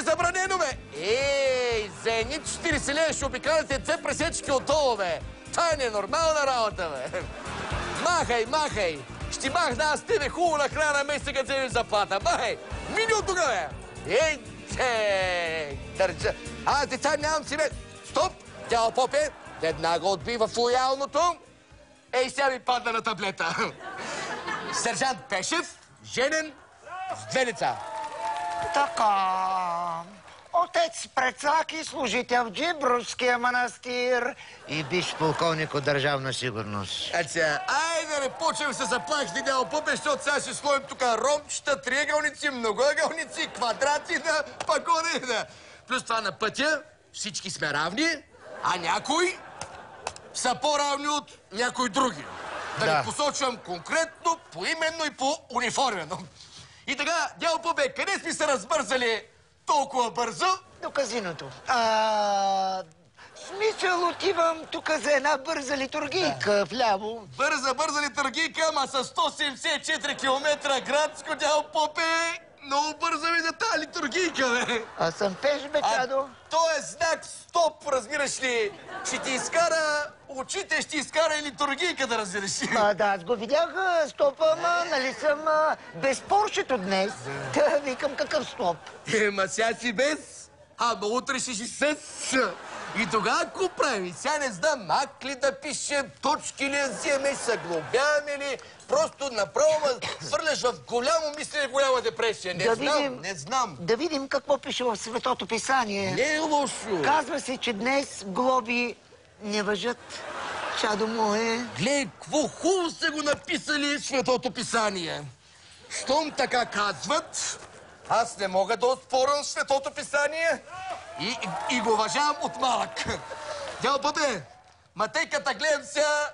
е забранено, бе! Ей, за едни 40 лева ще обикаляте две пресечки отдолу, бе! Това е ненормална работа, бе! Махай, махай! Ще махна аз тебе хубаво на края на месеца, като вземеш заплата. Махай! Мини от тука, бе! Ей, държа! Аз деца нямам си, бе! Стоп! Дядо Попе, веднага отбива в лоялното. Ей, сега ми падна на таблета. Сержант Пешев, женен, с 2 деца. Така. Отец Прецаки, служител в Джибруския манастир и биш полковник от Държавна сигурност. Айде да не почнем се заплахите, дядо Попе, защото сега ще слоим тук ромчета, триъгълници, многоъгълници, квадрати, да, пагони, да. Плюс това на пътя всички сме равни, а някои са по-равни от някои други. Да ви посочвам конкретно, поименно и по униформено. И така, дядо Попе, къде сме се разбързали толкова бързо? До казиното. Смисъл, отивам тук за една бърза литургийка вляво. Бърза литургийка, ама с 174 км градско, дядо Попе. Много бърза ми за тази литургийка, бе. Аз съм пеш, бе, чадо. То е знак стоп, разбираш ли. Ще ти изкара очите, ще изкара и литургийка, да разбираш. Да, аз го видях стопа, ама нали съм без поршето днес. Та викам какъв стоп. Ма сега си без, ама утре ще си с. И тогава какво правим? Сега не знам, ак ли да пишем, точки ли да вземеш, съглобяваме ли, просто направо свърляш в голямо мислене, голяма депресия. Не знам. Да видим какво пише в Светото Писание. Не е лошо. Казва се, че днес глоби не важат. Чадо мое. Глей, какво хубаво са го написали в Светото Писание. Щом така казват, аз не мога да оспорвам Светото Писание и го уважавам от малък. Дядо Попе, ма тъй като гледам сега,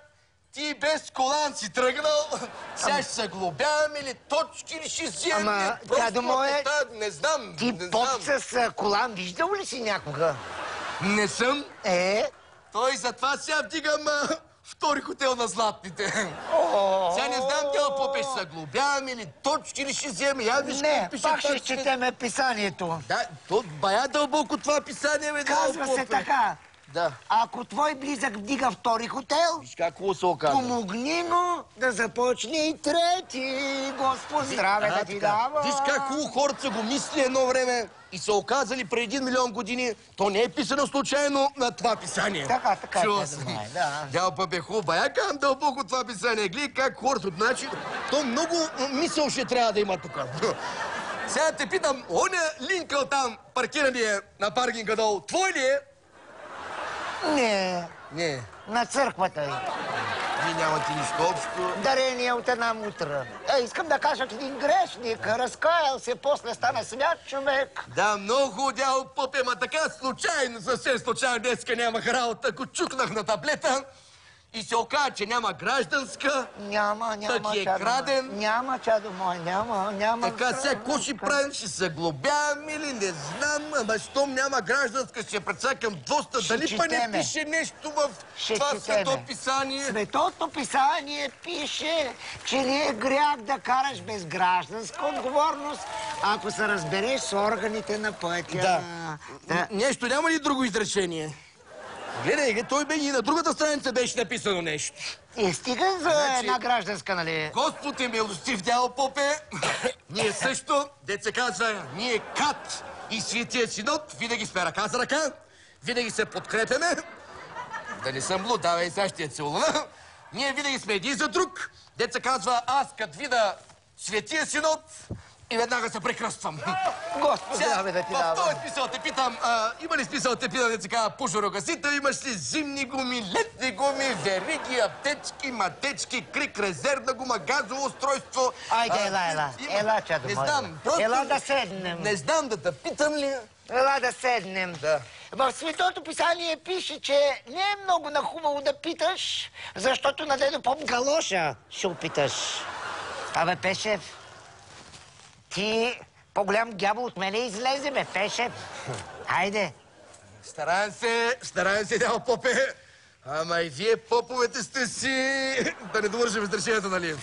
ти без колан си тръгнал, сега ще се глобявам или точки ли ще вземем? Ама, дядо мое, не знам. Ти поп с колан виждал ли си някога? Не съм. Той затова сега вдигам втори хотел на златните. Сега не знам, дядо Попе, ще се глобявам или точки ли ще вземем? Не, пак ще четеме писанието. Да, то бая дълбоко това писание, бе, дядо Попе. Казва се така. Да. Ако твой близък вдига втори хотел, виж какво се оказва. Помогни му да започне и трети. Господ здраве да ти дава. Виж как хубаво хората са го мисли едно време и са оказали преди 1 милион години. То не е писано случайно на това писание. Така, да. Дядо Попе, хубаво, бая казвам дълбоко това писание. Гледай как хората, значи, то много мисъл ще трябва да има тук. Сега те питам, оня линкъл там, паркирания на паркинга долу, твой ли е? Не. На църквата е. Вие нямате нищо общо. Дарение от една мутра. Искам да кажа, един грешник, разкаял се, после стана свят човек. Да, много дядо Попе, ма така случайно, съвсем случайно, днеска нямах работа, ако чукнах на таблета и се оказа, че няма гражданска. Няма, так е краден. Няма, чадо мой, няма. Така сега, какво ще правим? Ще се глобявам или не знам, ама щом няма гражданска, ще прецакам доста. Дали па не пише нещо в това Свето Писание? Светото Писание пише, че не е грях да караш без гражданска отговорност, ако се разбереш с органите на пътя. Да. Нещо няма ли друго изречение? Гледай, той бе и на другата страница беше написано нещо. Стига за една гражданска, нали? Господ е милостив, дядо Попе. Ние също, дет се казва, ние Кат и Светия Синод, винаги сме ръка за ръка, винаги се подкрепяме. Да не съм луд, давай сега ще я целуна. Ние винаги сме един за друг. Дет се казва, аз като видя Светия Синод, и веднага се прекръствам. Господ, здраве да ти дава. В този смисъл те питам, има ли смисъл те питам, да се казва пожарогасител, имаш ли зимни гуми, летни гуми, вериги, аптечки, матечки, крик, резервна гума, газово устройство? Айде, ела, чадо мой. Не знам, просто... Ела да седнем. Не знам да те питам ли... Ела да седнем. Да. В Светото Писание пише, че не е много нахубаво да питаш, защото на дедо Поп галоша ще опиташ. Абе, Пешев, ти по-голям дявол от мене излезе, бе, Пешев. Хайде. Стараем се, дядо Попе. Ама и вие, поповете, сте си... Да не довършим изречението, нали?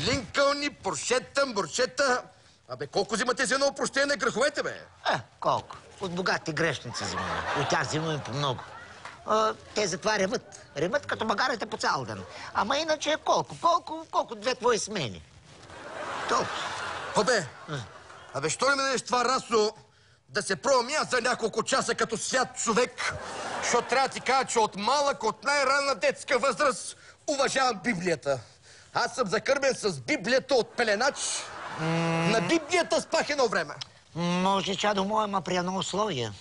Линкълни, поршета, боршета, Абе, колко взимате за едно опрощение на греховете, бе? Колко? От богатите грешници взимаме. От тях взимаме по много. Те затова реват. Реват като магарите по цял ден. Ама иначе колко две твои смени. Толкова. Абе, що ли ме дадеш това расо да се пробвам аз за няколко часа като свят човек? Защото трябва да ти кажа, че от малък, от най-ранна детска възраст уважавам Библията. Аз съм закърбен с Библията от пеленач. На Библията спах едно време. Може, чадо мое, ма при едно условие.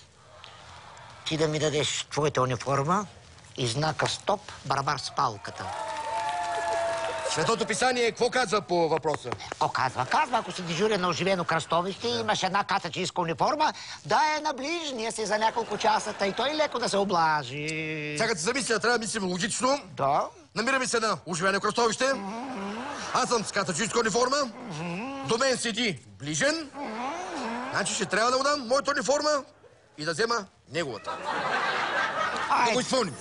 Ти да ми дадеш твоята униформа и знака стоп, барабар с палката. Светото писание какво казва по въпроса? Какво казва? Казва, ако си дежурен на оживено кръстовище и имаш една кацачийска униформа, да е на ближния си за няколко часа, и той леко да се облажи. Сега се замисля, трябва да мислим логично. Да. Намираме се на оживено кръстовище. Аз съм с кацачийска униформа. До мен седи ближен. Значи ще трябва да му дам моята униформа и да взема неговата. Да го изпълним.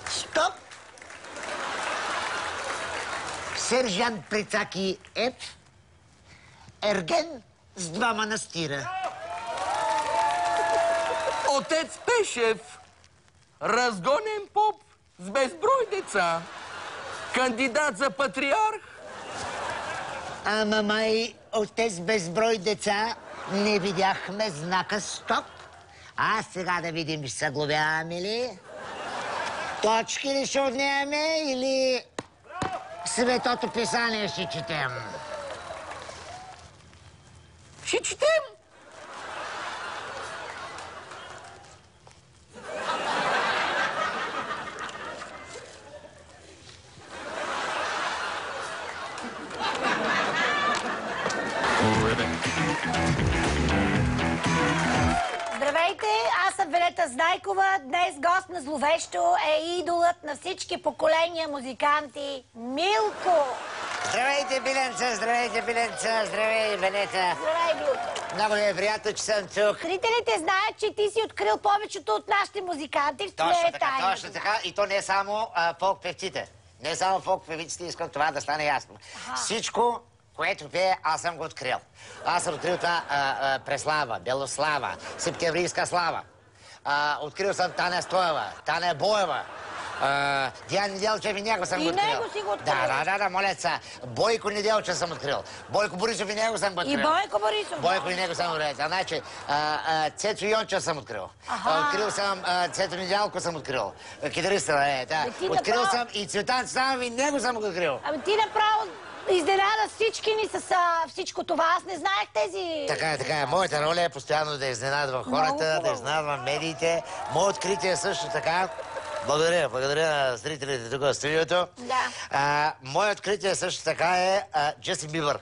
Стоп! Сержант Прицаки Ев, ерген с 2 манастира. Отец Пешев, разгонен поп с безброй деца, кандидат за патриарх. Ама май отец безброй деца не видяхме знака стоп. А сега да видим, ще се глобяваме ли? Точки ли ще отнемаме или Светото писание ще четем? Ще четем. Здравейте, аз съм Велета Знайкова. Днес гост на Зловещо е идолът на всички поколения музиканти Милко. Здравейте, Биленца, здравей, Велета. Здравей, Милко. Много ми е приятно, че съм тук. Зрителите знаят, че ти си открил повечето от нашите музиканти. Точно така. И то не само фолк-певците. Не само фолк-певиците, искам това да стане ясно. Всичко, което пее, аз съм го открил. Аз съм открил това Преслава, Белослава, Септемврийска слава. Открил съм Таня Стоева, Таня Боева. Диан Неделчев и него съм го открил. И него си го открил. Да, моля се. Бойко Неделчев съм открил. Бойко Борисов и него съм го открил. И Бойко Борисов. Бойко и него съм открил. Значи, Цецо Йончев съм открил. Открил съм Цето Недялко съм открил. Китариста, да. Открил съм и Цветан Цветанов и него съм го открил. Ами ти направо изненада всички ни с всичко това. Аз не знаех тези... Така е. Моята роля е постоянно да изненадвам хората, да изненадвам медиите. Моето откритие е също така. Благодаря на зрителите тук в студиото. Да. Моето откритие също така е Джастин Бибър.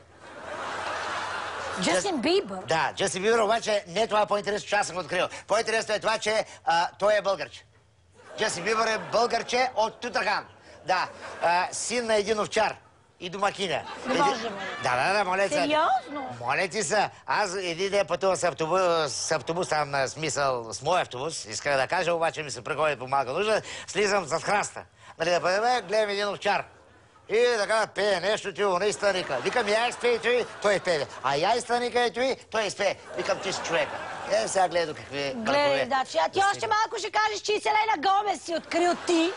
Джастин Бибър? Да, Джастин Бибър, обаче не това е по-интересно, че аз съм го открил. По-интересно е това, че той е българче. Джастин Бибър е българче от Тутахан. Да, син на един овчар и домакиня. Не може, Да, моля се. Сериозно? Моля ти се. Аз един ден пътувам с автобус, там на смисъл с мой автобус. Исках да кажа, обаче ми се преходи по малка нужда. Слизам зад храста. Нали да бъдем, гледам един овчар. И така пее нещо, ти он изтъника. Викам, я изпее той пее. А я изтъника той изпее. Викам, ти си човека. Сега гледам какви гледай, да, че ти още малко ще кажеш, че и Селена Гомес си открил ти.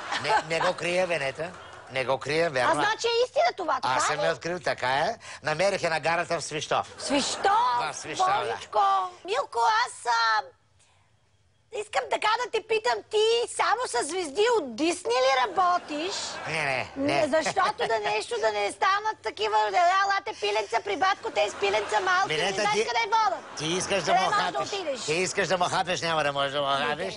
Не го крия, Венета. Не го крия, верно. А значи е истина това, така Аз съм я открил, така е. Намерих я на гарата в Свищов. Свищов? В Свищов, да. Божичко. Милко, аз искам така да те питам, ти само с звезди от Дисни ли работиш? Не. Защото да не станат такива, елате пиленца при батко, тези пиленца малки, не знаеш къде водят. Ти искаш да му хапеш. Ти искаш да му хапеш, няма да можеш да му хапеш.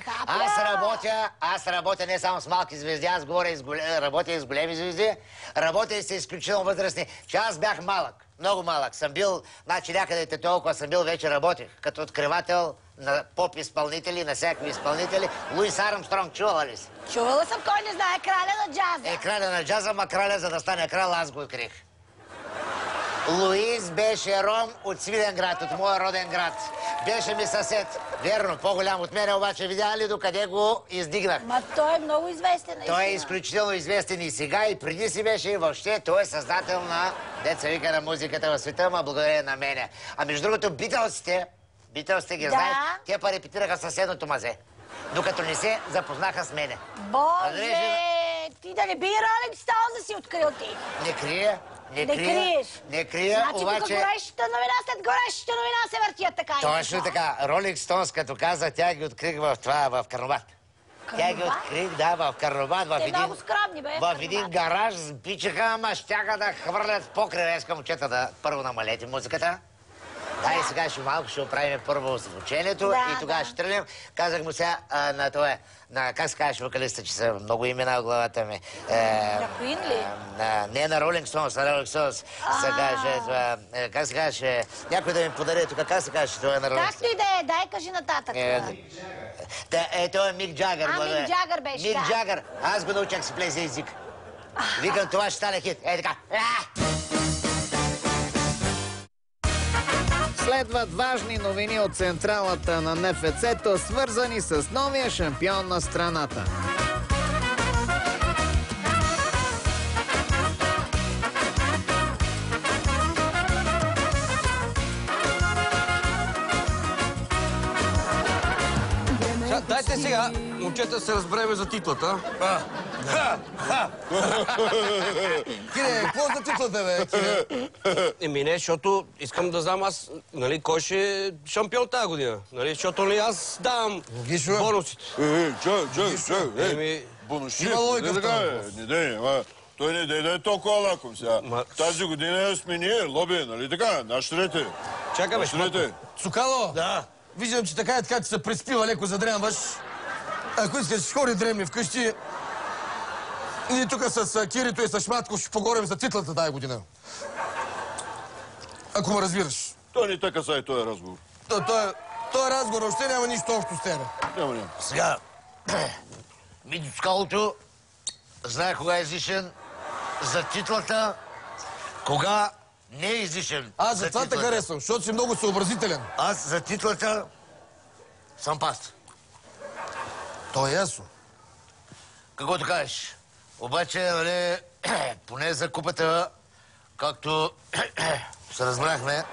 Аз работя не само с малки звезди, аз работя и с големи звезди. Работя и с изключително възрастни. Че аз бях малък, много малък. Съм бил, значи някъде толкова съм бил, вече работех като откривател на поп-изпълнители, на всякакви изпълнители. Луис Армстронг, чувала ли си? Чувала съм, кой не знае, краля на джаза. Краля на джаза, ма краля, за да стане крал, аз го открих. Луис беше ром от Свиленград, от моя роден град. Беше ми съсед. Верно, по-голям от мен, обаче видя ли докъде го издигнах? Ма той е много известен, наистина. Той е изключително известен и сега, и преди си беше, и въобще той е създател на, деца вика, на музиката в света, ма благодарение на мене. А между другото, Битълсите ги знаеш, те репетираха съседното мазе, докато не се запознаха с мене. Боже, ти да не би Ролинг Стоунс да си открил ти? Не крия, не крия, значи, обаче... Значи тук горещата новина след горещата новина се въртят така и Точно така. Ролинг Стоунс, като каза, тя ги открих в Карнобат. Тя ги открих, да, в Карнобат. Те много скромни, бе. В един гараж спичаха, ама щяха да хвърлят покрива. Искам момчета да първо намалете музиката. Да, и сега малко ще оправим първо звучението и тогава ще тръгнем. Казах му сега на това, как се казваш вокалиста, че са много имена в главата ми. На Куин ли? Не на Ролинг Стоунс, на Ролинг Стоунс. Се каже това, как се каже, някой да ми подари тук, как се каже това на Ролинг Стоунс? Както и да е, дай кажи нататък. Това е Мик Джагър. Мик Джагър беше, Мик Джагър. Аз го научих си плезе език. Викам, това ще стане хит. Така. Следват важни новини от централата на НФЦ-то, свързани с новия шампион на страната. Дайте сега, момчета, се разбереме за титлата. Кире, какво за титлата, бе, Кире? Еми не, защото искам да знам аз, нали, кой ще е шампион тази година. Нали, защото ли аз давам бонусите. Чакай. Бонусите. Има логика в това. Той не дай да е толкова лаком сега. Тази година сме ние, лоби, нали така? Наштрете. Чакай, бе. Наштрете. Цукало? Да. Виждам, че така ти се преспива, леко задремваш. Ако искаш, ще ходи дремни вкъщи. Ние тук с Кирито и с Шматко ще поговорим за титлата тази година. Ако ме разбираш. Той не така са и този разговор. Той разговор въобще няма нищо общо с тебе. Няма. Сега, Митю Цукалото знае кога е излишен за титлата, кога не е излишен. Аз затова те харесвам, защото си много съобразителен. Аз за титлата съм паст. То е ясно. Каквото кажеш. Обаче, нали, поне за купата, както се разбрахме,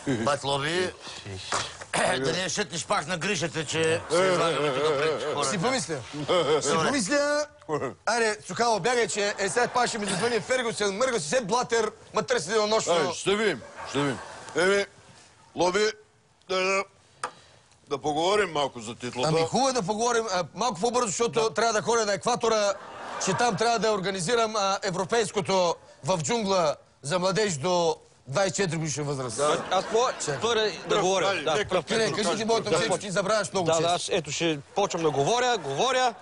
батлови, да не шътнеш пак на грижата, че се излагаме тук пред хората. Си помисля. Аре, Цукало, бягай, че сега пак ще ми зазвъни Фергюсен, мърга си се блатер, ма търси денонощно. Ще видим. Еми, лоби, да поговорим малко за титлата. Ами хубаво е да поговорим малко по-бързо, защото трябва да ходя на екватора, че там трябва да организирам европейското в джунгла за младеж до 24 годишна възраст. Аз мога да говоря. Кире, кажи ти моето момче, че ти забравяш много често. Да, ето ще почвам да говоря.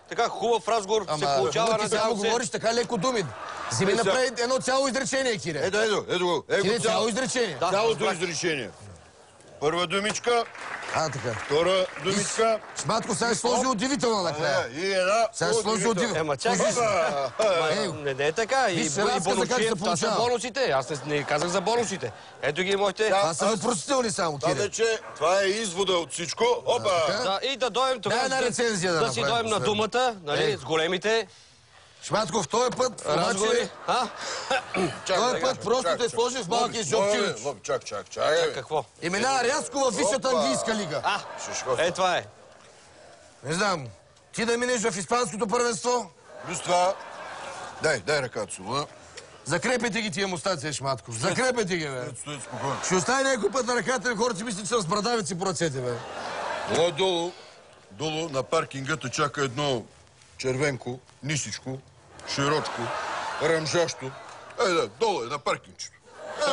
Така хубав разговор се получава. Ти само говориш така леко думи. Вземи направи едно цяло изречение, Кире. Ето го. Кире, цяло изречение. Цялото изречение. Първа думичка, Така. втора думичка. Шматко, сега ще сложи удивително накрая. И една. Сега ще сложи удивително. Ема чакай. Не е така. И това са бонусите. Аз не казах за бонусите. Ето ги моите. Това са въпросителни само, Кире. Това е извода от всичко. Опа! И да дойдем тогава. Да си дойдем на думата, нали, с големите. Шматков, този път, обаче... Този път просто те сложи в малкия жопчилич. Чак. Какво? И мина рязко във висшата английска лига. Това е. Не знам, ти да минеш в испанското първенство? Плюс това... Дай ръката си, Закрепете ги тия мустаци, Шматков. Закрепете ги, бе. Стои спокойно. Ще остави някой път на ръката и хората си мислят, че са с брадавици по ръцете, бе. Долу на паркингата чака едно червенко, нисичко, широчко, ръмжащо. Долу е на паркингчето.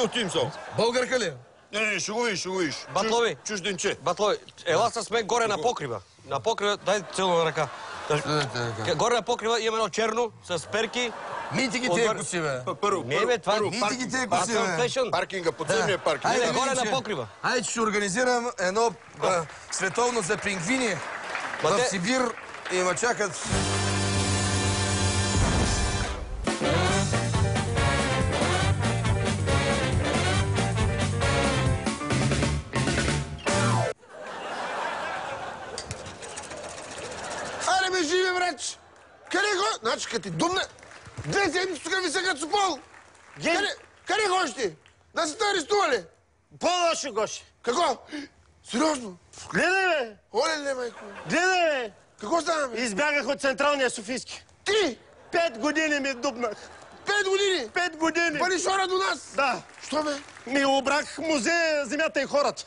Отим само. Българка ли? Не, ще го видиш. Батлови. Чужденче. Батлови, ела с мен горе на покрива. На покрива, дай целуна ръка. Горе на покрива имам едно черно с перки. Мити ги тия коси, бе. Мити ги тия коси, бе. Паркинга, подземния паркинг. Айде, горе на покрива. Айде, че ще организирам едно световно за пингвини в Сибир и ма чакат. Значи, като ти думна, 2 седмици тук виса като супол. Къде ходиш ти? Да се те арестували? По-лошо, Гоши. Какво? Сериозно? Гледай, бе! Оле, не, майко. Гледай, бе! Какво стана, бе? Избягах от Централния Софийски. Ти? 5 години ми дупнах. 5 години? 5 години. Паришора до нас? Да. Що, бе? Ми обрах музея, земята и хората.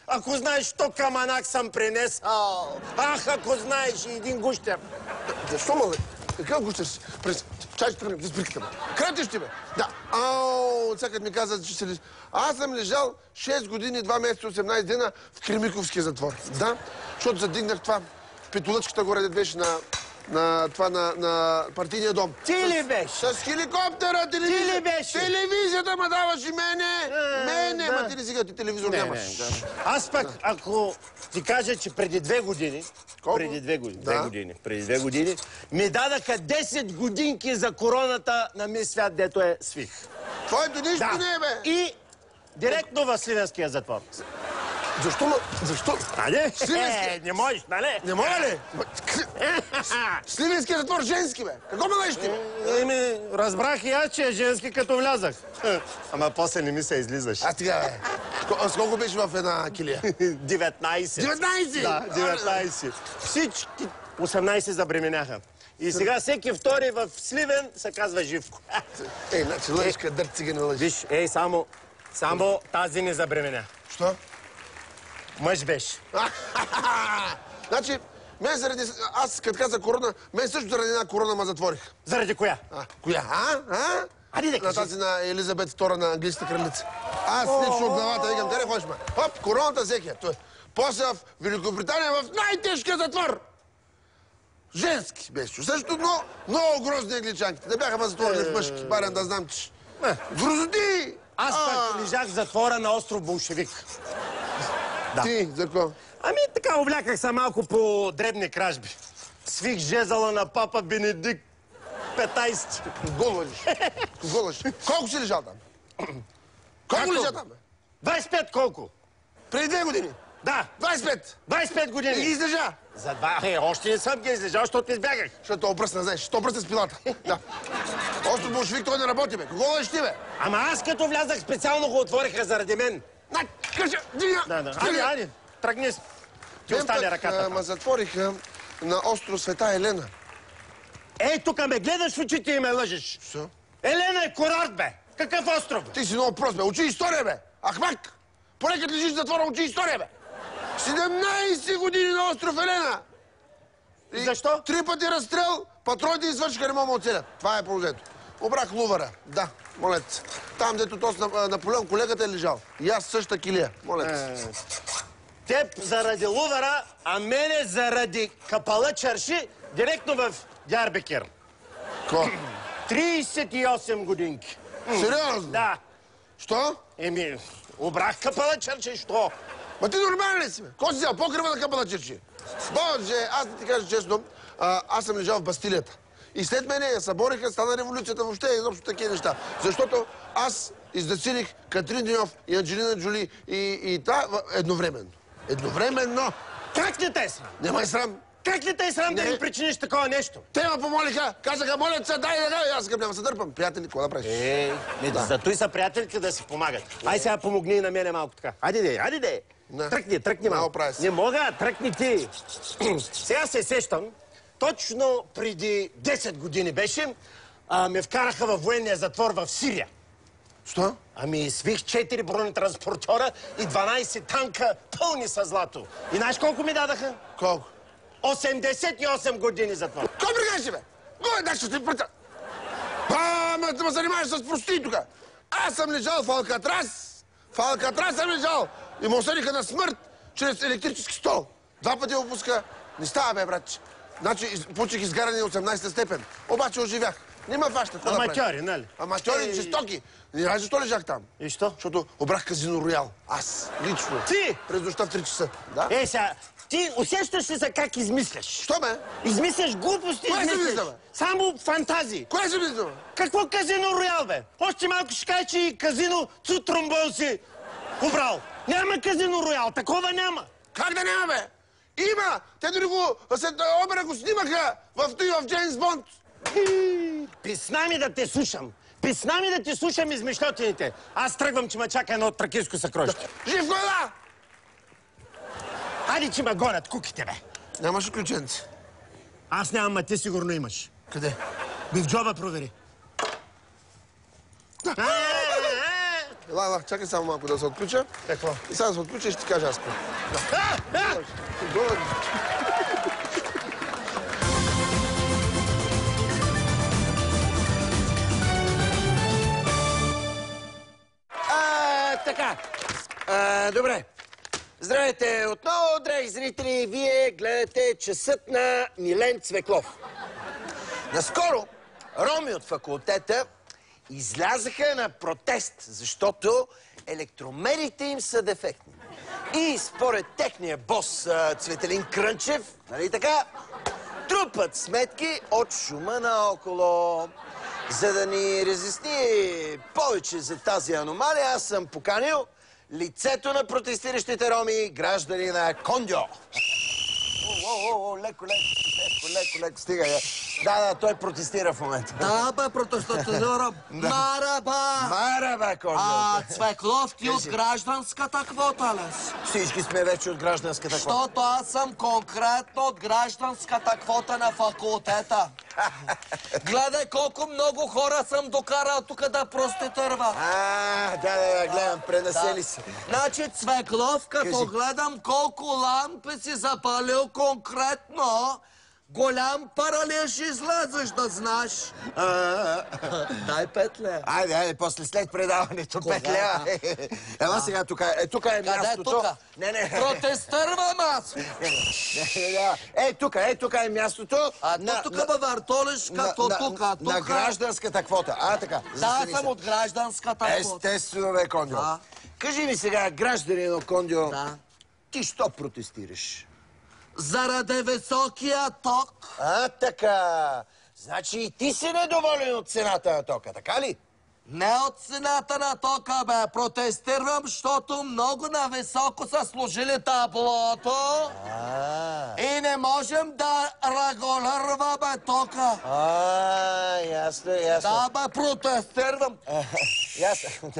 Ако знаеш, що каманак съм принесъл. Ах, ако знаеш, и един гущер. Защо, мале? Какъв гущер си? Чай, ще тръгнем, да сприкате, бе. Кратиш ти, бе. Да. Ау, сега ми каза, че се... Аз съм лежал 6 години, 2 месеца, 18 дена в Кремиковския затвор. Да? Защото задигнах това. Петолъчката горе, де беше на партийния дом. Ти ли беше? С хеликоптера, телевизия. Ти ли беше? Телевизията ме даваш и мене. Мене, да. ма ти не сега, ти телевизор нямаш. Аз пък, ако ти кажа, че преди 2 години... Колко? Преди 2 години. Да. Преди 2 години ми дадаха 10 годинки за короната на Мис Свят, дето е свих. Твоето нищо не е, бе. И директно в Сливенския затвор. Защо? Защо? Нали? Сливенски? Не можеш, нали? Не мога ли? Сливенския затвор женски, бе. Какво ме лъжеш ти, бе? Разбрах и аз, че е женски, като влязах. Ама после не ми се излизаш. А сега, бе. С колко беше в една килия? 19. 19? Да, 19. Всички 18 забременяха. И сега всеки втори в Сливен се казва Живко. Ей, значи лъжиш, къдър цигани лъжиш. Виж, само тази не забременя. Що? Мъж беше. Значи, мен заради... Аз, като каза корона, мен също заради една корона ме затворих. Заради коя? Коя? Айде да На кажи. тази на Елизабет II на английската кралица. Аз лично от главата викам, къде ходиш, ме? Хоп, короната взех я. После в Великобритания в най-тежкия затвор. Женски беше. Също много грозни англичанките. Да бяха ме затворили в мъжки. Барен да знам, че... Грозоти! Аз пък лежах в затвора на остров Болшевик. Да. Ти, за какво? Ами така, обляках се малко по дребни кражби. Свих жезъла на папа Бенедикт 15. Гол лъжиш. Колко си лежал там? Колко лежа там, бе? 25 колко? Преди 2 години. Да. 25. 25 години. И ги издържа. За 2. Още не съм ги издържал, защото избягах. Защото обръсна, знаеш. Що обръсна с пилата. Да. Остров Болшевик, той не работи, бе. Какво лъжиш ти, бе? Ама аз като влязах, специално го отвориха заради мен. Кажа, дига! Да. Айде, тръгни. Ти остане ръката. Ма затвориха на остров Света Елена. Ей, тук ме гледаш в очите и ме лъжеш. Що? Елена е курорт, бе. Какъв остров, бе? Ти си много прост, бе. Учи история, бе. Ахмак! Поне като лежиш в затвора, учи история, бе. 17 години на остров Елена. И защо? 3 пъти разстрел, патроните извършиха, не мога да оцелят. Това е положението. Обрах Лувъра. Да, моля те. Там, дето този Наполеон, колегата е лежал. И аз същата килия. Моля те. Теб заради Лувъра, а мене заради капала чарши, директно в Дярбекер. Ко? 38 годинки. Сериозно? Да. Що? Еми, обрах капала чарши, що? Ма ти нормален ли си, бе? Кой си взял? Покрива на капала черчи. Боже, аз да ти кажа честно, аз съм лежал в Бастилията. И след мене я събориха, стана революцията въобще и изобщо такива неща. Защото аз изнасилих Катрин Деньов и Анджелина Джоли и това едновременно. Едновременно! Как не те е срам? Нема и срам. Как не те е срам да Не. ми причиниш такова нещо? Те ме помолиха, казаха, моля се, дай. Аз към няма се дърпам. Приятели, какво да правиш? Зато и са приятелите да си помагат. Ай сега помогни и на мене малко така. Айде де. Не. Тръкни малко. Прави се. Не мога, тръкни ти. Сега се сещам, точно преди 10 години беше, ме вкараха във военния затвор в Сирия. Що? Ами свих 4 бронетранспортера и 12 танка пълни със злато. И знаеш колко ми дадаха? Колко? 88 години затвор. Кой прикажи, бе? Кой да ще ти пръта? Ме занимаваш с прости тук. Аз съм лежал в Алкатрас. В Алкатрас съм лежал. И ме осъдиха на смърт чрез електрически стол. 2 пъти опуска. Не става, бе, братче. Значи, получих изгаряне 18-та степен. Обаче оживях. Не ме фаща. Аматьори, нали? Аматьори, жестоки. Не знаеш защо лежах там? И що? Защото обрах Казино Роял. Аз, лично. Ти? През нощта в 3 часа. Да? Сега, ти усещаш ли се как измисляш? Що, бе? Измисляш глупости, Кое си измисляш. мисля, бе? Само фантазии. Кое си мисля? Какво Казино Роял, бе? Още малко ще кажа, че и Казино Цутромбон си побрал. Няма Казино Роял, такова няма. Как да няма, бе? Има! Те дори го, след опера го снимаха в Джеймс Бонд. Писна ми да те слушам. Писна ми да ти слушам измишлетините. Аз тръгвам, че ме чака едно тракийско съкровище. Живко е да! Айде, че ме гонят куките, бе. Нямаш ли ключенце? Аз нямам, а ти сигурно имаш. Къде? Би в джоба провери. Ела, чакай само малко да се отключа. Какво? И сега да се отключа и ще ти кажа аз. Така. Добре. Здравейте отново, драги зрители. Вие гледате Часът на Милен Цвеклов. Наскоро роми от факултета излязаха на протест, защото електромерите им са дефектни. И според техния бос Цветелин Крънчев, нали така, трупат сметки от шума наоколо. За да ни разясни повече за тази аномалия, аз съм поканил лицето на протестиращите роми, гражданина Кондьо. Леко, стига. Да, той протестира в момента. Да, бе, протестирам. Мараба, Кондьо. Цвеклов, ти от гражданската квота ли си? Всички сме вече от гражданската квота. Защото аз съм конкретно от гражданската квота на факултета. Гледай колко много хора съм докарал тук да проститирват. Да, гледам, пренасели се. Значи, Цвеклов, като Кажи. гледам колко лампи си запалил конкретно, голям паралеж излезеш, да знаеш. Дай 5 лева. Айде, после след предаването 5 лева. Ела сега тук е мястото. Не. Протестирвам аз. Тук е мястото. Тук ме въртолиш като тук. На гражданската квота. Така. Да, съм от гражданската квота. Естествено, бе, Кондьо. Кажи ми сега, гражданино Кондьо, ти що протестираш? Заради високия ток. Така. Значи и ти си недоволен от цената на тока, така ли? Не от цената на тока, бе. Протестирам, защото много нависоко са сложили таблото и не можем да регулираме тока. Ясно. Да, бе, протестирам. Ясно.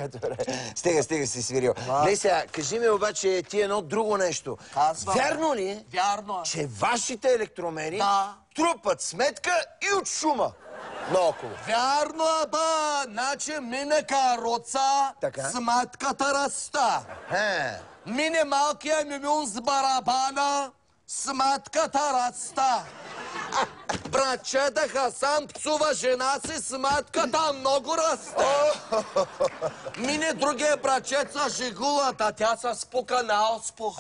Стига си свирил. Не сега, кажи ми обаче ти едно друго нещо. Вярно ли е, Вярно е, че вашите електромери трупат сметка и от шума наоколо? Вярно е, бе. Значи мине каруца, сметката раста. Мине малкия мюмюн с барабана, сметката раста. Братчета Хасан псува жена си, сметката много расте. Мине другия братчеца жигулата, а тя се спука на успух.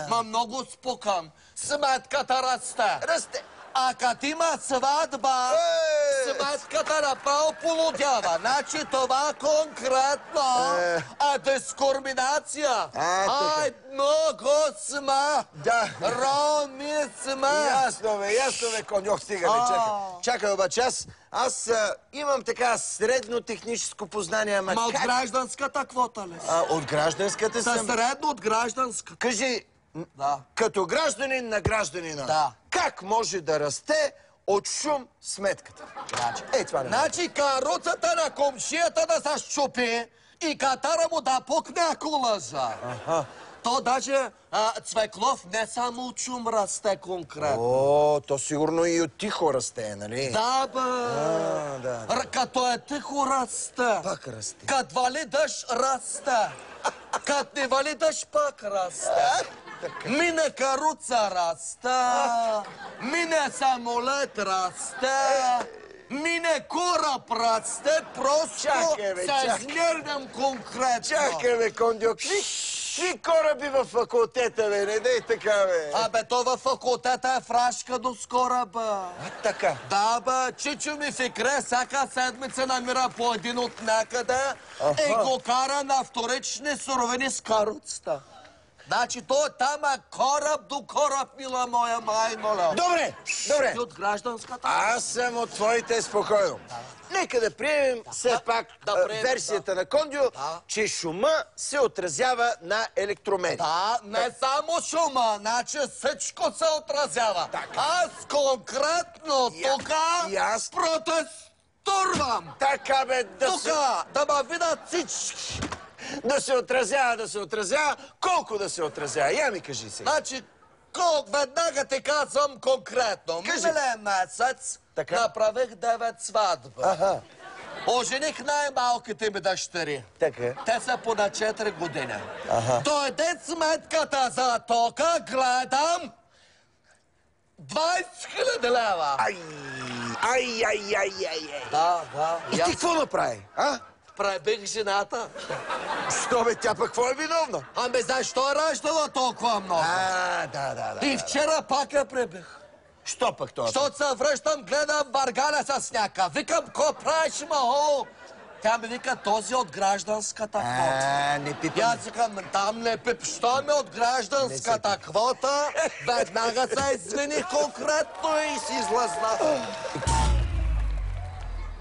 Ма много спукам. Сметката расте. А като има сватба, сметката направо полудява. Значи това конкретно е дискриминация. Много сме. Роми сме. Ясно бе, Кондьо, стига бе, чакай обаче, аз имам така средно техническо познание, Ма от гражданската квота ли си? От гражданската съм... Средно от гражданска. Кажи, като гражданин на гражданина, как може да расте от шум сметката? Това не. Значи каруцата на комшията да се щупи и катара му да пукне, ако лъжа. То даже Цвеклов не само от шум расте конкретно. То сигурно и от тихо расте, нали? Да, бе. Като е тихо расте. Пак расте. Като вали дъжд расте. Като не вали дъжд пак расте. Мине каруца расте. Мине самолет расте. Мине кораб расте. Просто се измернем конкретно. Чакай, бе, Кондьо. Какви кораби във факултета, бе? Не дей така, бе. То във факултета е фрашка до скора, бе. Така. Да, бе. Чичо ми Фикре всяка седмица намира по един от някъде и го кара на вторични суровини с каруцата. Значи той там е кораб до кораб, мила моя маймоля. Добре, добре. Ти от гражданската? Аз съм от твоите спокойно. Нека да приемем все пак версията на Кондио, че шума се отразява на електромери. Да, не само шума, значи всичко се отразява. Аз конкретно тук протестурвам. Така бе, Да ме видят всички. да се отразява. Колко да се отразява? Я ми кажи сега. Значи, веднага ти казвам конкретно. Миналия месец направих 9 сватби. Ожених най-малките ми дъщери. Така. Те са по на 4 години. Дойде сметката за тока, гледам 20 000 лева. Ай. Да. И ти какво направи, а? Пребих жената. Що бе, тя пък какво е виновна? Ами защо е раждала толкова много? Да. И вчера пак я пребих. Що пък това? Защото се връщам, гледам варгаля с някакъв. Викам, ко правиш, махо? Тя ми вика, този от гражданската квота. Не И пипам. аз викам, там не пип. Що ми от гражданската квота? Веднага се извиних конкретно и си излъзнах.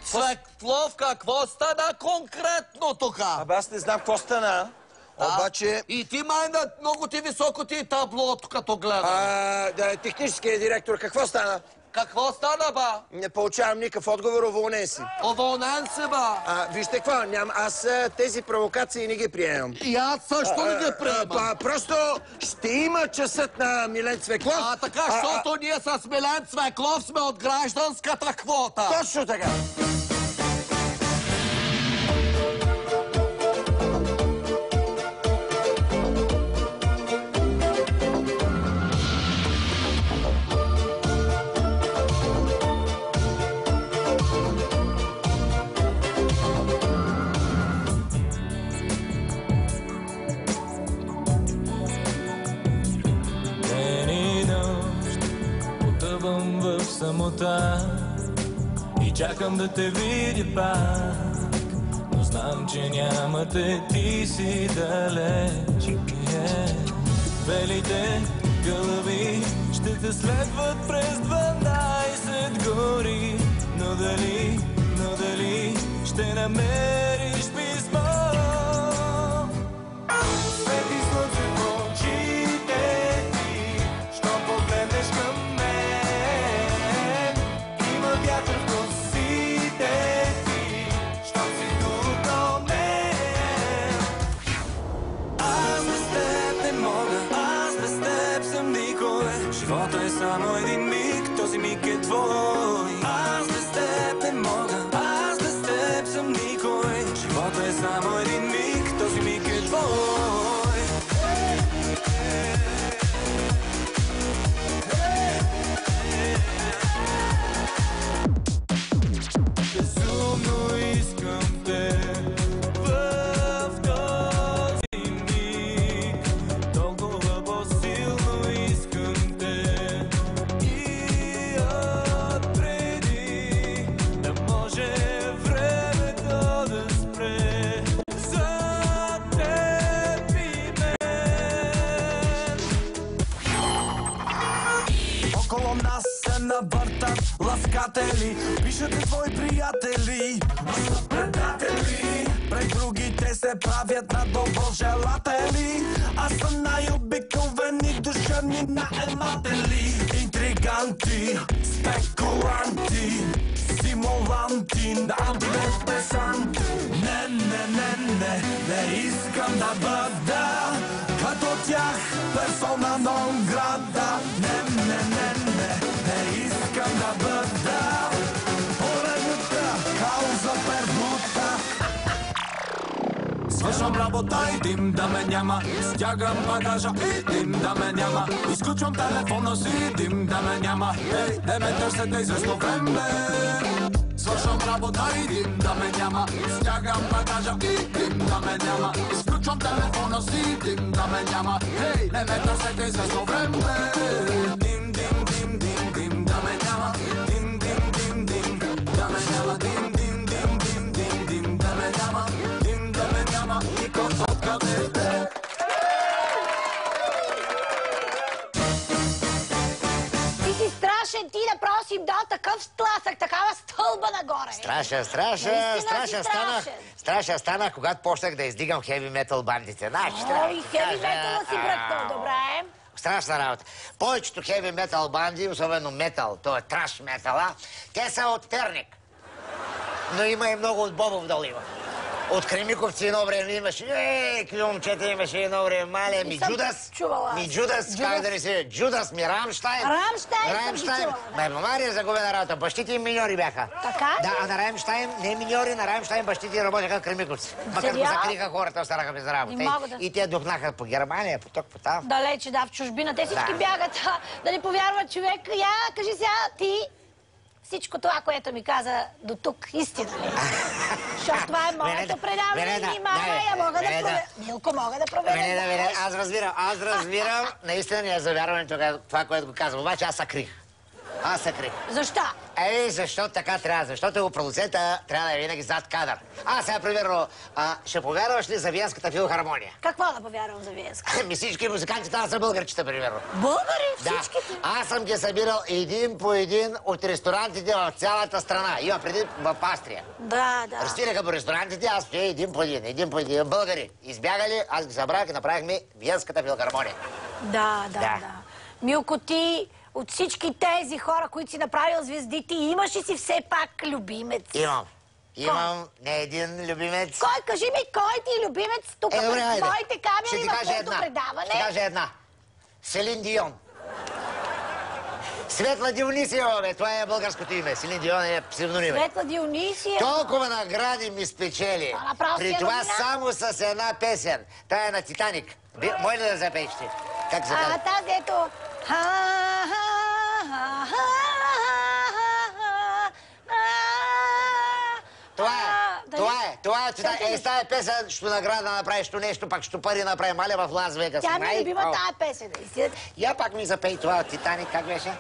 Цветлов, какво стана конкретно тук? Абе, аз не знам какво стана. Обаче... И ти майна много ти високо ти таблото, като гледам. Техническият директор, какво стана? Какво стана, ба? Не получавам никакъв отговор, уволнен си. Уволнен си, ба. Вижте какво, аз тези провокации не ги приемам. И аз също не ги приемам. Просто ще има часът на Милен Цвеклов. Така, защото ние с Милен Цвеклов сме от гражданската квота. Точно така. Самота и чакам да те видя пак, но знам, че няма те, ти си далеч. Белите гълъби ще те следват през 12 гори, но дали ще намериш писмо? Свети слънце в очите ти, що погледнеш към мен. Има вятър в косите ти, що си тук до мен. Аз без теб не мога, аз без теб съм никой. Живота е само един миг, този миг е твой. Аз без теб не мога, аз без теб съм никой. Живота е само един миг, този миг е твой. Безумно искам те в този миг, толкова по-силно искам те и отпреди да може времето да спре за теб и мен. Около нас се навъртат ласкатели, пишат и твои приятели, но са предатели. Пред другите се правят на доброжелатели, а са най-обикновени душевни наематели. Интриганти, спекуланти, симуланти, антидепресанти. Не искам да бъда като тях, персона нон грата. Не искам да бъда поредната кауза пердута. Свършвам работа и дим да ме няма, стягам багажа и дим да ме няма, изключвам телефона си, дим да ме няма, ей, не ме търсете известно време. Свършвам работа и дим да ме няма, стягам багажа и дим да ме няма, изключвам телефона си, дим да ме няма, ей, не ме търсете известно време. Дим да ме няма, дим да ме няма, дим да ме няма, дим да ме няма, никой откъде. такъв тласък, такава стълба нагоре. Страшен станах, когато почнах да издигам хеви метал бандите. Ой, хеви метала си бръкнал, добре. Страшна работа. Повечето хеви метал банди, особено метал, то е траш метала, те са от Перник. Но има и много от Бобов дол има. От Кремиковци едно време имаше, какви момчета имаше едно време, мале, ми Джудас, как да не се, Джудас ми Рамштайн. Рамштайн. Мария загубена работа, бащите им миньори бяха. Така? Да, а на Рамштайн, не миньори, на Рамштайн бащите работеха в Кремиковци. Макар го закриха хората, останаха без работа. И те духнаха по Германия, по тук, по там. Далече, да, в чужбина. Те всички бягат. Да не повярва човек. Кажи сега, ти всичко това, което ми каза до тук, истина ли? Защото това е моето предаване. Внимавай, я мога да проверя. Милко, мога да проверя. Аз разбирам. Наистина не е завярване това, което го казвам. Обаче аз се крих. Защо? Защото така трябва. Защото продуцента трябва да е винаги зад кадър. Сега, примерно, ще повярваш ли за Виенската филхармония? Какво да повярвам за Виенската? Всички музиканти там са българчета, примерно. Българи? Всичките? Да. Аз съм ги събирал един по един от ресторантите в цялата страна. Има преди в Австрия. Да. Разтираха по ресторантите, аз стоя един по един. Българи избягали, аз ги събрах и направихме Виенската филхармония. Да. Милко, ти от всички тези хора, които си направил звездите, имаш ли си все пак любимец? Имам не един любимец. Кажи ми, кой ти е любимец тук пред моите камери в твоето предаване? Ще ти кажа една. Селин Дион. Светла Дионисиева, бе, това е българското име. Селин Дион е псевдоним. Светла Дионисиева. Толкова награди ми спечели. При това само с една песен. Тая е на Титаник. Може ли да запееш ти? Как се казва? Тази ето. Това е. С тази песен ще награда направиш нещо, пак ще пари направи маля в Лас Вегас. Тя ми е любима тази песен. Я пак ми запей това от Титаник, как беше?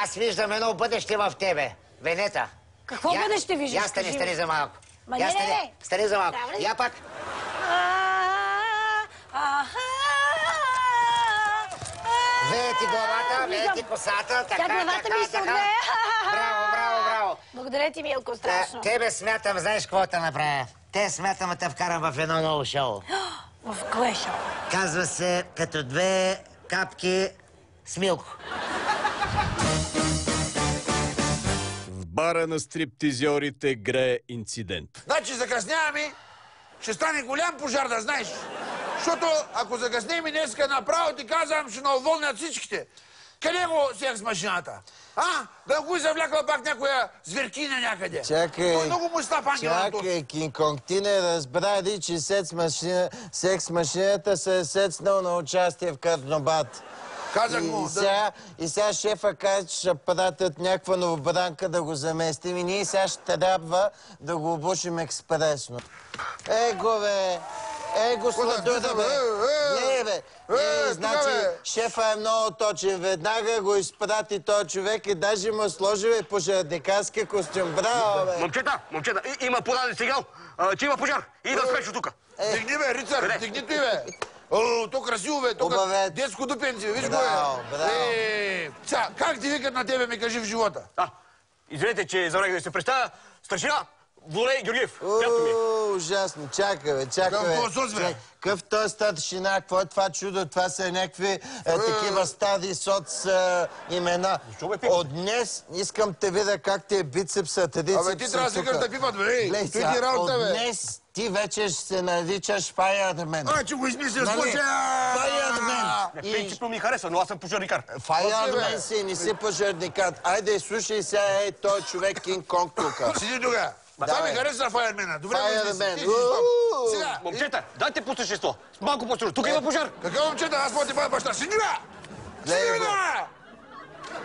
Аз виждам едно бъдеще в тебе, Венета. Какво бъдеще виждаш? Я стани за малко. Стани за малко. Я пак. Вее ти главата, вее ти косата, така. Браво. Благодаря ти, Милко, страшно. Тебе смятам, знаеш какво да направя? Смятам да те вкарам в едно ново шоу. В кое шоу? Казва се като две капки с Милко. В бара на стриптизьорите грее инцидент. Значи закъсняваме, ще стане голям пожар, да знаеш. Защото ако закъснем и днеска направо, ти казвам, ще наволнят всичките. Къде го сях с машината? Да го завлякла пак някоя зверкина някъде. Чакай, много му става ангела. Кинг-Конг, ти не разбра ли, че секс машината се е сецнал на участие в Карнобат. Казах му. И сега шефа каза, че ще пратят някаква новобранка да го заместим и ние сега ще трябва да го обушим експресно. Его, бе! Его, сладуда, бе! Не, бе! Значи, шефа е много точен. Веднага го изпрати този човек и даже му сложи пожарникарски костюм. Браво, бе! Момчета, има подаден сигнал, че има пожар. И да спеш от тука. Дигни, бе, Рицар, дигни той, бе! То красиво, бе, тук детско дупенце, виж го, бе. Сега, как ти викат на тебе, ми кажи в живота? Извинете, че забравих да се представя. Старшина Волей Георгиев. Приятно ми. Ужасно. Чакай, бе. Какъв той старшина? Какво е това чудо? Това са някакви такива стари соц имена. От днес искам те видя как ти е бицепса, трицепса. Абе, ти трябва да свикаш да пипат, бе. Той ти работа, бе. От днес ти вече ще се наричаш Файермен. Че го измислил, скоча! Файермен! Принципно ми харесва, но аз съм пожарникар. Файермен си, не си пожарникар. Айде, слушай сега, той човек Кинг-Конг тук. Седи тук. Това ми харесва Файермена. Добре, сега. Момчета, дайте по същество. Малко по-строго. Тук има пожар. Какво момчета? Аз мога ти бъда баща. Седи, бе!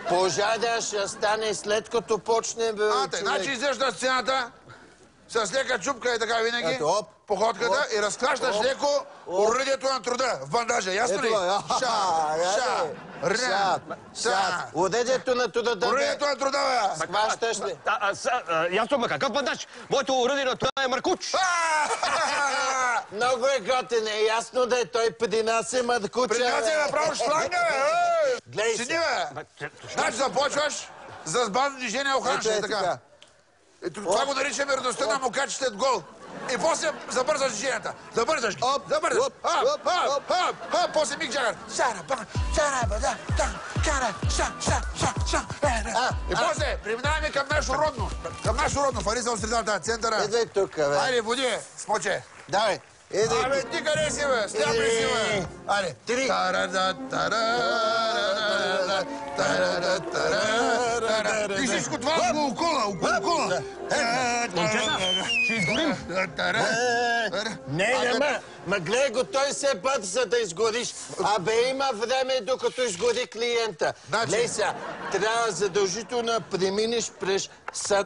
Пожаря ще стане след като почне, бе, човек. Значи излезеш на сцената с лека чупка и така винаги, походката и разклащаш леко оръдието на труда в бандажа. Ясно ли? Оръдието на труда, бе. Оръдието на труда, бе. Схващаш ли? Ясно, ма какъв бандаж? Моето оръдие на труда е маркуч. Много е готин, е ясно да е. Той преди нас е мадкуча. Преди нас е направо шланга, бе! Глей Седи, се. бе! Значи започваш с бавно движение охранче, Ето така. Ето, това го наричаме радостта на мукач след гол. И после забързаш движенията. Забързаш ги. Забързаш. После Мик Джагър. И после преминаваме към нашето родно. Към нашето родно. Фариса от средата, центъра. Идей тук, бе. Айде, води, смоче. Давай. Абе, ти къде си, бе? Сляпай си, бе. Айде. Три. И всичко това около кола. Ще изгорим. Не, няма. Ма гледай го, той все път, за да изгориш. Абе, има време, докато изгори клиента. Гледай сега, трябва задължително да преминеш през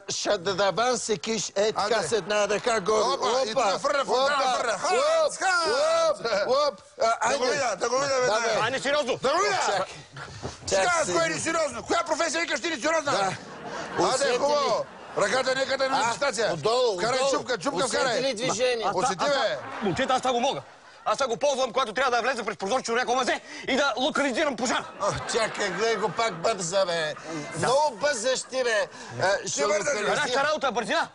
Шадраван Секиш. Е, така с една ръка горе. Опа, и тук фърля фонтана, фърля. Да го видя, бе. Айде, сериозно. Да го видя. Сега, Чак с кое е несериозно? Коя професия викаш ти несериозна? Аде, хубаво. Ръката нека да на дистанция. Отдолу, Вкарай отдолу. чупка вкарай. Усети ли движение? Усети, бе. Момчета, аз това го мога. Аз това го ползвам, когато трябва да влезе през прозорчето някакво мазе и да локализирам пожар. Чакай, гледай го пак бърза, бе. Много бързаш ти, бе. Ще Нашата работа е бързина.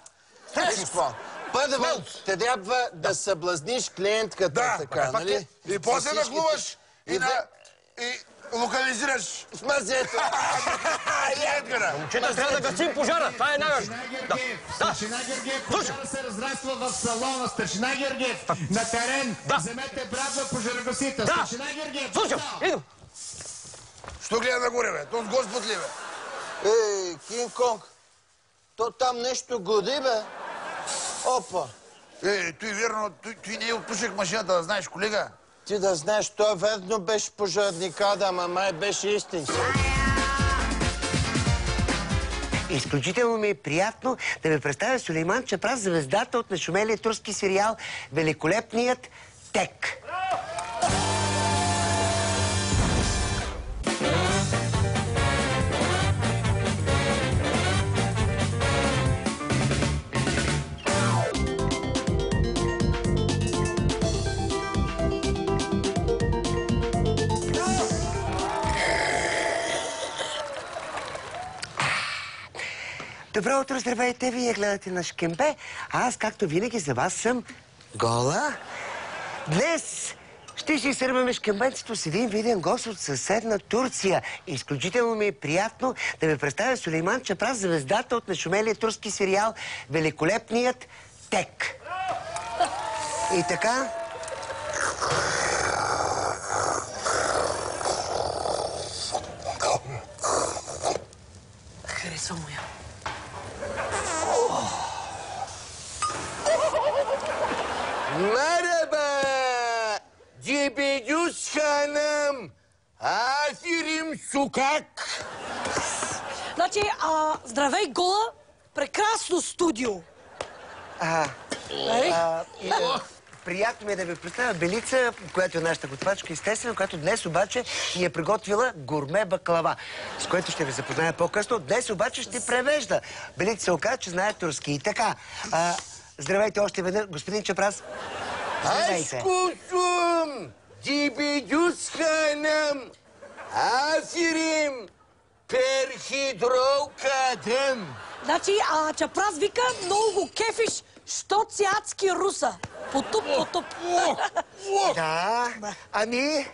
Първо, те трябва да съблазниш клиентката, така, нали? И после да глуваш и локализираш в мазето. Момчета, трябва да гасим пожара. Това е най-важно. Старшина Гергиев, пожара се разраства в салона. Старшина Гергиев, на терен. Вземете брадва пожарогасител. Старшина Гергиев. Слушам, идвам. Що гледа нагоре, бе? То с Господ ли, бе? Ей, Кинг Конг, то там нещо гори, бе. Опа. Той верно, той не е отпушек машината, да знаеш, колега. Ти да знаеш, той верно беше пожарника, да, ама май беше истински. Изключително ми е приятно да ви представя Сулейман Чапрас, звездата от нашумелия турски сериал "Великолепният Тек". Добро утро, здравейте! Вие гледате на Шкембе, а аз, както винаги, за вас съм Гола. Днес ще си сърваме шкембенцето с един виден гост от съседна Турция. Изключително ми е приятно да ви представя Сулейман Чапрас, звездата от нашумелия турски сериал "Великолепният Тек". И така... Харесва му я. Merhaba, Cebedüz Hanım. Aferin sokak. Значи, здравей, Гола. Прекрасно студио. Приятно ми е да ви представя Белица, която е нашата готвачка, естествено, която днес обаче ни е приготвила гурме баклава, с което ще ви запозная по-късно. Днес обаче ще превежда. Белица се оказа, че знае турски. И така, здравейте още веднъж, господин Чапрас. Здравейте. Aşkusum, Cebedüz Hanım. Aferin, перхидрокадем. Значи, Чапрас вика, много го кефиш, що си адски руса. Потуп. Да, ами,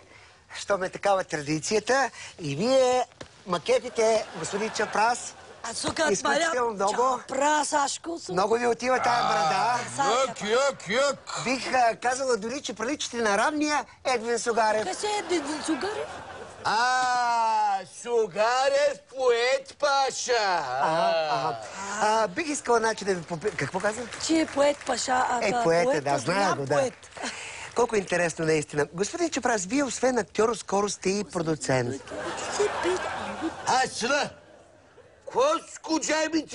щом е такава традицията и вие макетите, господин Чапрас, изключително много. Чапрас, Ашко. Много ви отива тая брада. Як. Бих казала дори, че приличате на равния Едвин Сугарев. Къде се Едвин Сугарев? Сугарев поет Паша. Бих искала, значи, да ви попитам. Какво каза? Че е поет Паша. Поет е, да, знае го, да. Колко интересно, наистина. Господин Чапрас, вие освен актьор, скоро сте и продуцент. Aslı, koskoca bir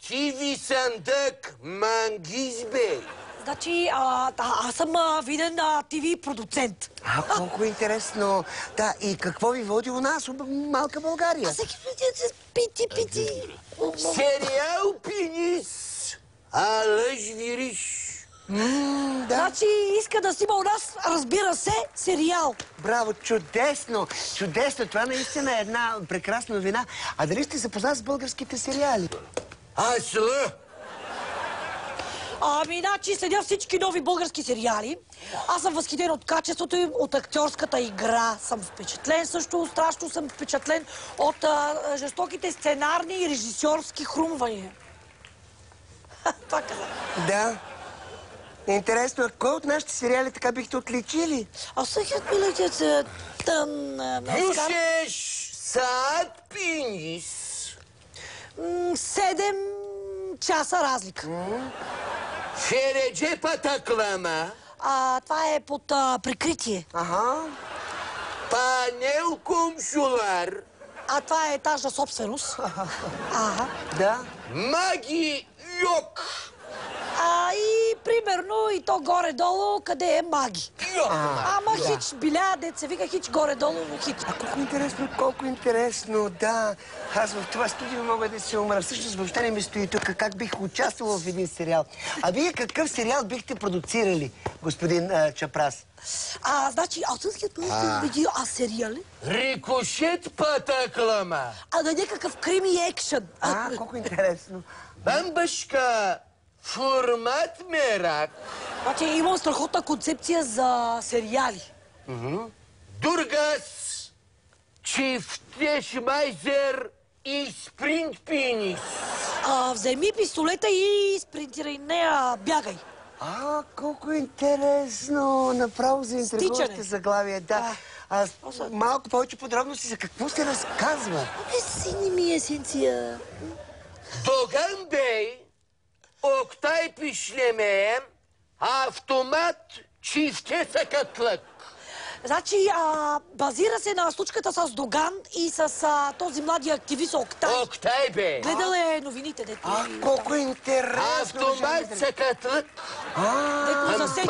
TV sandık Mangiz Bey. Значи, аз съм виден ТВ продуцент. Колко интересно. Да, и какво ви води у нас, малка България? Аз всеки пити. Сериал Penis. Alış veriş. Значи иска да снима у нас, разбира се, сериал. Браво, чудесно! Чудесно! Това наистина е една прекрасна новина. А дали сте запознат с българските сериали? Аз Значи следя всички нови български сериали. Аз съм възхитен от качеството им, от актьорската игра. Съм впечатлен също, страшно съм впечатлен от жестоките сценарни и режисьорски хрумвания. Това казах. Да. Интересно, а кой от нашите сериали така бихте отличили? Всъщност ми летят Юшеш сад пинис. 7 часа разлика. Фередже патаклама. Това е под прикритие. Панел комшулар. Това е етажна собственост. Да. Маги йок. И примерно и то горе-долу, къде е маги. Ама хич биля, деца вика хич горе-долу, хич. Колко интересно, да. Аз в това студио мога да се умра. Всъщност въобще не ми стои тук как бих участвал в един сериал. А вие какъв сериал бихте продуцирали, господин Чапрас? Значи, отсънският продуктор видео, сериали? Рикошет патаклама. Да някакъв крими екшън. Колко интересно. Бамбашка. Формат мерак. Значи имам страхотна концепция за сериали. Дургас, чифтеш майзер и спринт пинис. Вземи пистолета и спринтирай, не бягай. Колко интересно. Направо заинтригуващите заглавия. Да. Малко повече подробности за какво се разказва. Сини ми есенция. Доган Бей, Октай пишлемеем, автомат чифте са катлък. Значи, базира се на случката с Доган и с този млади активист Октай. Октай, бе! Гледал е новините, дето. Колко интересно! Автомат са катлък. Дето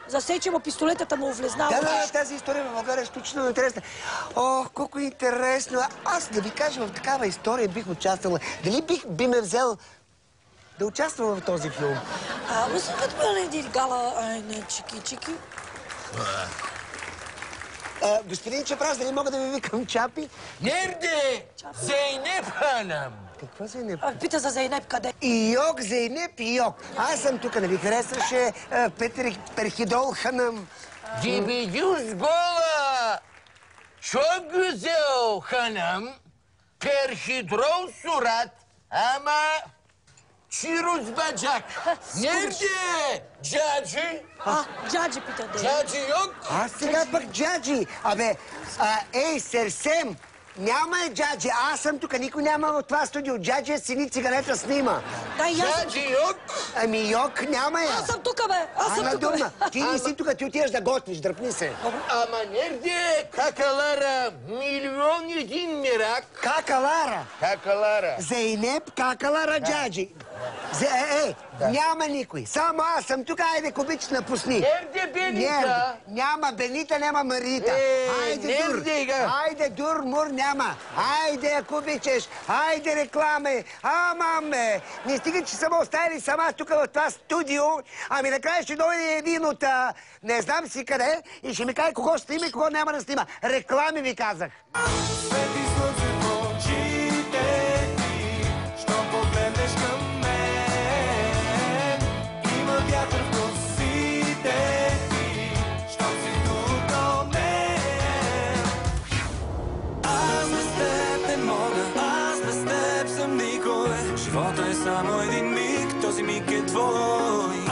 засече му пистолетата му влезнава. Да, тази история в България е изключително интересна. Колко интересно! Аз да ви кажа, в такава история бих участвала. Дали би ме взел да участвам в този филм? Като ме един гала на чики-чики. Господин Чапрас, дали мога да ви викам Чапи? Нерде! Зейнеп Ханам! Какво Зейнеп? Пита за Зейнеп къде? Йок, Зейнеп и Йок. Аз съм тук, нали харесваше Петър Перхидол Ханам. Дибидюс гола! Чогюзел Ханам, Перхидрол Сурат, ама Чирус Баджак. Нерде! Джаджи! Джаджи пита де. Джаджи Йок! Сега пък Джаджи. Ей, Серсем, няма Джаджи. Аз съм тук, никой няма в това студио. Джаджи е сини цигарета снима. Джаджи Йок! Йок няма я. Аз съм тук, бе! Аз съм тук, бе! Ти не си тук, ти отиваш да готвиш, дръпни се. Ама нерде какалара, 1,000,001 мирак. Какалара? Какалара. Зейнеп, какалара, Джаджи. Няма никой. Само аз съм тук, айде кубич напусни. Нерде Бенита. Няма Бенита, няма Марита. Айде дур. Айде дур, мур няма. Айде, ако обичаш. Айде реклами. Маме. Не стига, че съм оставили сама тук в това студио. Ами накрая ще дойде един от не знам си къде и ще ми каже кого ще снима и кого няма да снима. Реклами ви казах. Свети слънце в очите ти, щом погледнеш към мен. Има вятър в косите ти, щом си тук до мен. Аз без теб не мога, аз без теб съм никой. Живота е само един миг, този миг е твой.